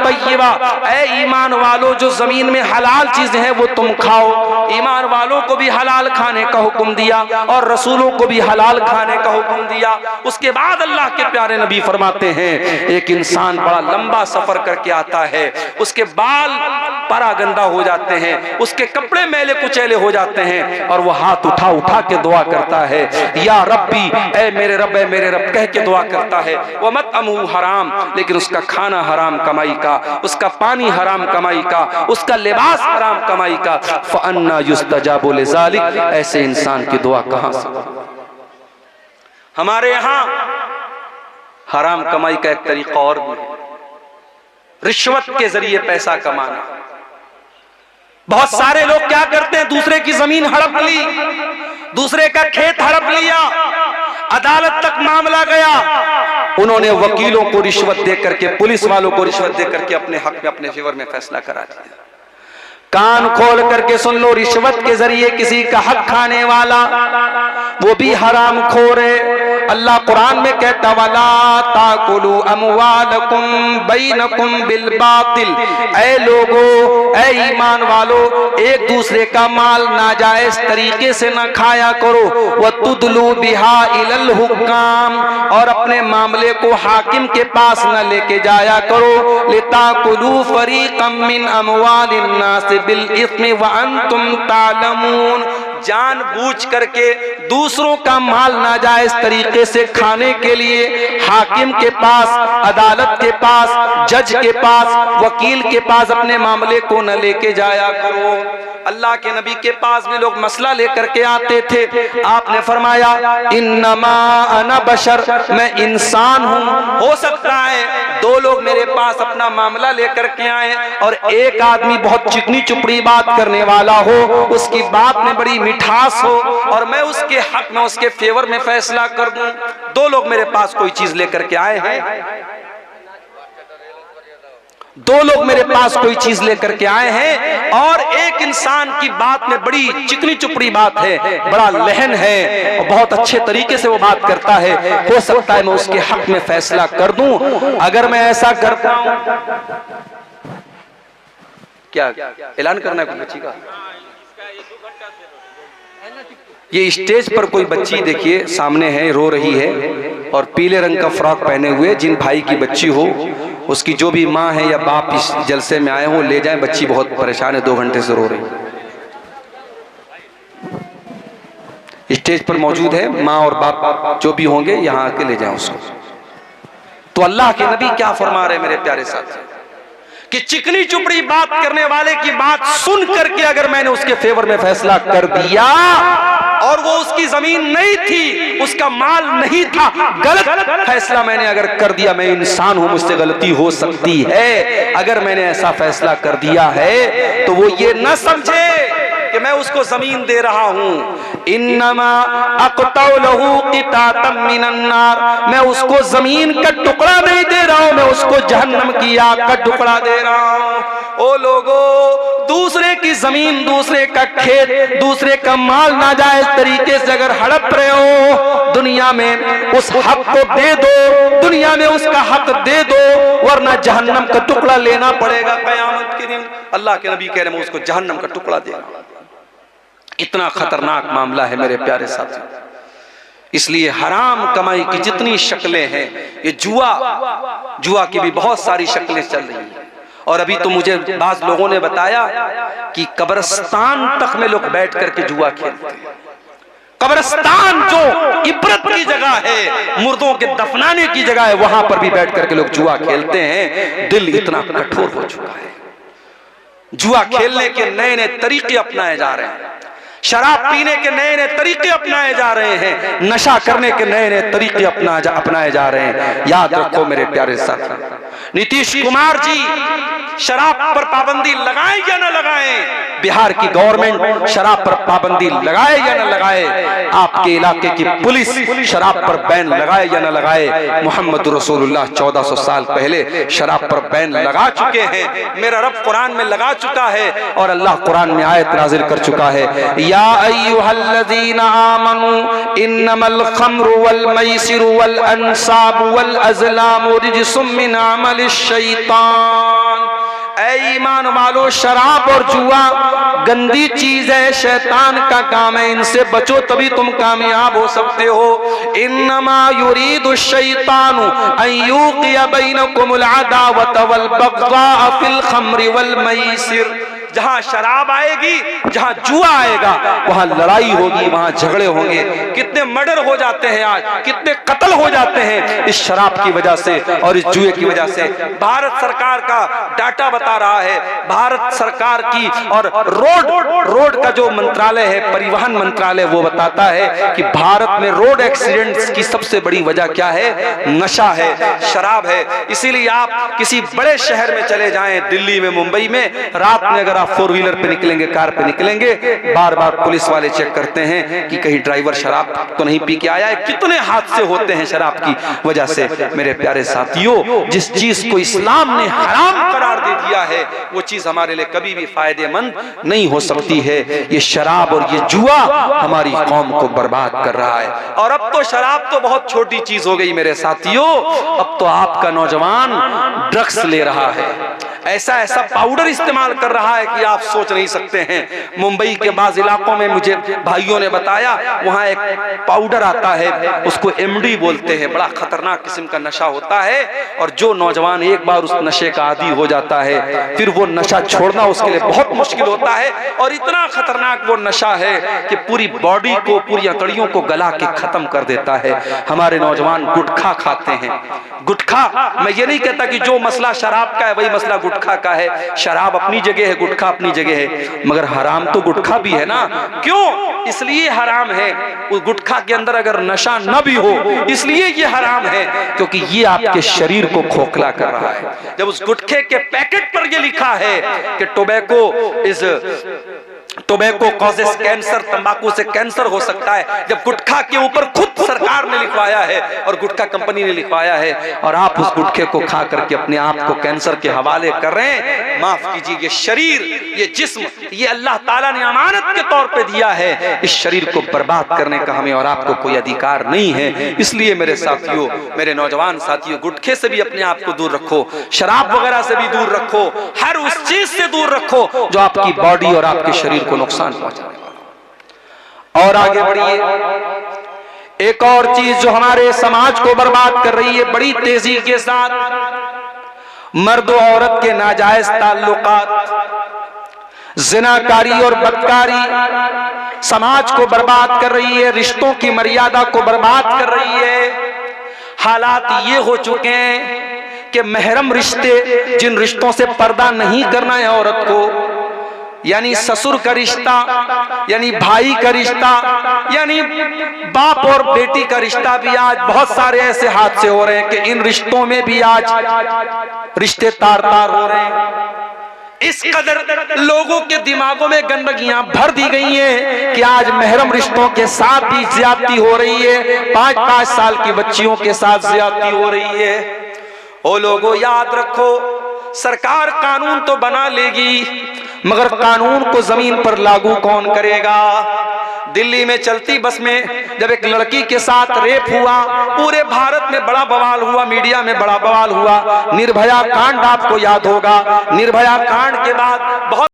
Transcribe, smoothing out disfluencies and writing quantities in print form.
तय्यबा, ऐ ईमान वालों जो जमीन में हलाल चीजें हैं वो तुम खाओ। ईमान वालों को भी हलाल खाने का हुक्म दिया और रसूलों को भी हलाल खाने का हुक्म दिया। उसके बाद अल्लाह के प्यारे नबी फरमाते हैं एक इंसान बड़ा लंबा सफर करके आता है, उसके बाल परा गंदा हो जाते हैं, उसके कपड़े मैले कुचैले हो जाते हैं और वो हाथ उठा उठा के दुआ करता है, या रब्बी, ऐ मेरे रब, ऐ मेरे रब कह के दुआ करता है। वो मत अमू हराम, लेकिन उसका खाना हराम कमाई का, उसका पानी हराम कमाई का, उसका लिबास हराम कमाई का। फअन्ना युस्तजाबु लिज़ालिक, ऐसे इंसान की दुआ कहां से? हमारे यहां हराम कमाई का एक तरीका और भी है, रिश्वत के जरिए पैसा कमाना। बहुत सारे लोग क्या करते हैं, दूसरे की जमीन हड़प ली, दूसरे का खेत हड़प लिया, अदालत तक मामला गया, उन्होंने वकीलों को रिश्वत दे करके, पुलिस वालों को रिश्वत दे करके अपने हक में, अपने फेवर में फैसला करा दिया। कान खोल करके सुन लो, रिश्वत के जरिए किसी का हक खाने वाला वो भी हराम खोर है। अल्लाह कुरान में कहता, वला ताकुलू अमवालकुम बैनकुम बिल बातिल, ऐ लोगो, ऐ ईमान वालो, एक दूसरे का माल नाजायज तरीके से न खाया करो। वतुदलू बिहा इलल हुक्काम, और अपने मामले को हाकिम के पास न लेके जाया करो। लिताकुलू फरीक़म मिन अमवालिन नास बिल इस्मि व अंतुम तालमून, जानबूझ करके दूसरों का माल नाजायज तरीके से खाने के लिए हाकिम के पास, अदालत के पास, जज के पास, वकील के पास अपने मामले को न लेके जाया करो। अल्लाह के नबी के पास भी लोग मसला लेकर के आते थे, आपने फरमाया इन्नमा अना बशर, मैं इंसान हूं। हो सकता है दो लोग मेरे पास अपना मामला लेकर के आए और एक आदमी बहुत चिकनी चुपड़ी बात करने वाला हो, उसकी बात में बड़ी मिठास हो और मैं उसके हक में, उसके फेवर में फैसला कर दूं। दो लोग मेरे पास कोई चीज लेकर के आए हैं, दो लोग मेरे पास कोई चीज लेकर के आए हैं और एक इंसान की बात में बड़ी चिकनी चुपड़ी बात है, बड़ा लहन है और बहुत अच्छे तरीके से वो बात करता है। हो सकता है मैं उसके हक में फैसला कर दूं। अगर मैं ऐसा करता हूं, क्या ऐलान करना है कोई बच्ची का? ये स्टेज पर कोई बच्ची देखिए सामने है, रो रही है और पीले रंग का फ्रॉक पहने हुए, जिन भाई की बच्ची हो उसकी जो भी माँ है या बाप इस जलसे में आए हो ले जाएं। बच्ची बहुत परेशान है, 2 घंटे से रो रही है। स्टेज पर मौजूद है, माँ और बाप जो भी होंगे यहाँ आके ले जाएं उसको। तो अल्लाह के नबी क्या फरमा रहे मेरे प्यारे साथी कि चिकनी चुपड़ी बात करने वाले की बात सुन करके अगर मैंने उसके फेवर में फैसला कर दिया और वो उसकी जमीन नहीं थी, उसका माल नहीं था, गलत फैसला मैंने अगर कर दिया, मैं इंसान हूं, मुझसे गलती हो सकती है। अगर मैंने ऐसा फैसला कर दिया है तो वो ये न समझे कि मैं उसको जमीन दे रहा हूं। इन्नमा अक़तउ लहू क़ितातम मिनन नार, मैं उसको जमीन का टुकड़ा नहीं दे रहा हूं, मैं उसको जहन्नम की आग का टुकड़ा दे रहा हूं। ओ लोगो, दूसरे की जमीन, दूसरे का खेत, दूसरे का माल नाजायज तरीके से अगर हड़प रहे हो, दुनिया में उस हक को दे दो, दुनिया में उसका हक दे दो, वरना जहन्नम का टुकड़ा लेना पड़ेगा क़यामत के दिन। अल्लाह के नबी कह रहे हैं मैं उसको जहन्नम का टुकड़ा देगा। इतना खतरनाक मामला है मेरे प्यारे साथी। इसलिए हराम कमाई की जितनी शक्लें हैं, ये जुआ की भी बहुत सारी शक्लें चल रही हैं। और अभी तो मुझे बाज लोगों ने बताया कि कब्रिस्तान तक में लोग बैठ करके जुआ खेलते हैं। कब्रिस्तान जो इबरत की जगह है, मुर्दों के दफनाने की जगह है, वहां पर भी बैठ करके लोग जुआ खेलते हैं। दिल इतना कठोर हो चुका है, जुआ खेलने के नए नए तरीके अपनाए जा रहे हैं, शराब पीने के नए नए तरीके अपनाए जा रहे हैं, नशा करने के नए नए तरीके अपनाए जा रहे हैं। याद रखो मेरे प्यारे साथी, नीतीश कुमार जी शराब पर पाबंदी लगाए या न लगाए, बिहार की गवर्नमेंट शराब पर पाबंदी लगाए या न लगाए, आपके इलाके की पुलिस शराब पर बैन लगाए या न लगाए, मोहम्मद रसूलुल्लाह 1400 साल पहले शराब पर बैन लगा चुके हैं। मेरा रब कुरान में लगा चुका है और अल्लाह कुरान में आयत नाजिल कर चुका है, या अय्युहल्लज़ीना आमनू इन्नमल खम्रु वल मैसिरु वल अंसाबु वल अज़लामु रिज्सुम मिन अमलिश शैतान। ऐ ईमान वालो, शराब और जुआ गंदी चीज है, शैतान का काम है, इनसे बचो तभी तुम कामयाब हो सकते हो। इन्नमा युरीदु शैतानु अन युक़िया बैनकुमुल अदावत वल बग़्ज़ा फिल खम्रि वल मैसिर। जहां शराब आएगी, जहां जुआ आएगा, वहां लड़ाई होगी, वहां झगड़े होंगे। कितने मर्डर हो जाते हैं आज, कितने कत्ल हो जाते हैं इस शराब की वजह से और इस जुए की वजह से। भारत सरकार का डाटा बता रहा है, भारत सरकार की और रोड का जो मंत्रालय है, परिवहन मंत्रालय, वो बताता है कि भारत में रोड एक्सीडेंट्स की सबसे बड़ी वजह क्या है? नशा है, शराब है। इसीलिए आप किसी बड़े शहर में चले जाएं, दिल्ली में, मुंबई में, रात में अगर आप 4 व्हीलर पे निकलेंगे, कार पे निकलेंगे, बार बार पुलिस वाले चेक करते हैं कि कहीं ड्राइवर शराब तो नहीं पी के आया है। कितने हादसे होते हैं शराब की वजह से। मेरे प्यारे साथियों, जिस चीज को इस्लाम ने हराम करार दे दिया है, वो चीज हमारे लिए कभी भी फायदेमंद नहीं हो सकती है। ये शराब और ये जुआ हमारी कौम को बर्बाद कर रहा है। और अब तो शराब तो बहुत छोटी चीज हो गई मेरे साथियों, अब तो आपका नौजवान ड्रग्स ले रहा है, ऐसा पाउडर इस्तेमाल कर रहा है कि आप सोच नहीं सकते हैं। मुंबई के बाज़ इलाकों में मुझे भाइयों ने बताया, वहां एक पाउडर आता है, उसको एमडी बोलते हैं, बड़ा खतरनाक किस्म का नशा होता है। और जो नौजवान एक बार उस नशे का आदी हो जाता है, फिर वो नशा छोड़ना उसके लिए बहुत मुश्किल होता है। और इतना खतरनाक वो नशा है कि पूरी बॉडी को, पूरी अंतड़ियों को गला के खत्म कर देता है। हमारे नौजवान गुटखा खाते हैं। गुटखा, मैं ये नहीं कहता कि जो मसला शराब का है वही मसला गुटखा का है। शराब अपनी जगह है, गुटखा अपनी जगह है, मगर हराम तो गुटखा भी है ना। क्यों? इसलिए हराम है। उस गुटखा के अंदर अगर नशा न भी हो, इसलिए ये हराम है, क्योंकि ये आपके शरीर को खोखला कर रहा है। जब उस गुटखे के पैकेट पर ये लिखा है कि टोबैको कॉजेस कैंसर, तंबाकू से कैंसर हो सकता है, जब गुटखा के ऊपर खुद सरकार ने लिखवाया है और गुटखा कंपनी ने लिखवाया है, और आप उस गुटखे को खा करके अपने आप को कैंसर के हवाले कर रहे हैं। माफ कीजिए, ये शरीर, ये जिस्म, ये अल्लाह ताला ने अमानत के तौर पे दिया है। इस शरीर को बर्बाद करने का हमें और आपको कोई अधिकार नहीं है। इसलिए मेरे साथियों, मेरे नौजवान साथियों, गुटखे से भी अपने आप को दूर रखो, शराब वगैरह से भी दूर रखो, हर उस चीज से दूर रखो जो आपकी बॉडी और आपके शरीर को नुकसान पहुंचाने वाला। और आगे बढ़िए, एक और चीज जो हमारे समाज को बर्बाद कर रही है बड़ी तेजी के साथ, मर्द और औरत के नाजायज ताल्लुकात, जिनाकारी और बदकारी समाज को बर्बाद कर रही है, रिश्तों की मर्यादा को बर्बाद कर रही है। हालात ये हो चुके हैं कि महरम रिश्ते, जिन रिश्तों से पर्दा नहीं करना है औरत को, यानी ससुर का रिश्ता, यानी भाई का रिश्ता, यानी बाप और बेटी का रिश्ता, भी आज बहुत सारे ऐसे हादसे हो रहे हैं कि इन रिश्तों में भी आज रिश्ते तार तार हो रहे हैं। इस कदर लोगों के दिमागों में गंदगियां भर दी गई हैं कि आज महरम रिश्तों के साथ भी ज्यादती हो रही है, 5-5 साल की बच्चियों के साथ ज्यादती हो रही है। ओ लोगों, याद रखो, सरकार कानून तो बना लेगी, मगर कानून को जमीन पर लागू कौन करेगा? दिल्ली में चलती बस में जब एक लड़की के साथ रेप हुआ, पूरे भारत में बड़ा बवाल हुआ, मीडिया में बड़ा बवाल हुआ। निर्भया कांड आपको याद होगा। निर्भया कांड के बाद बहुत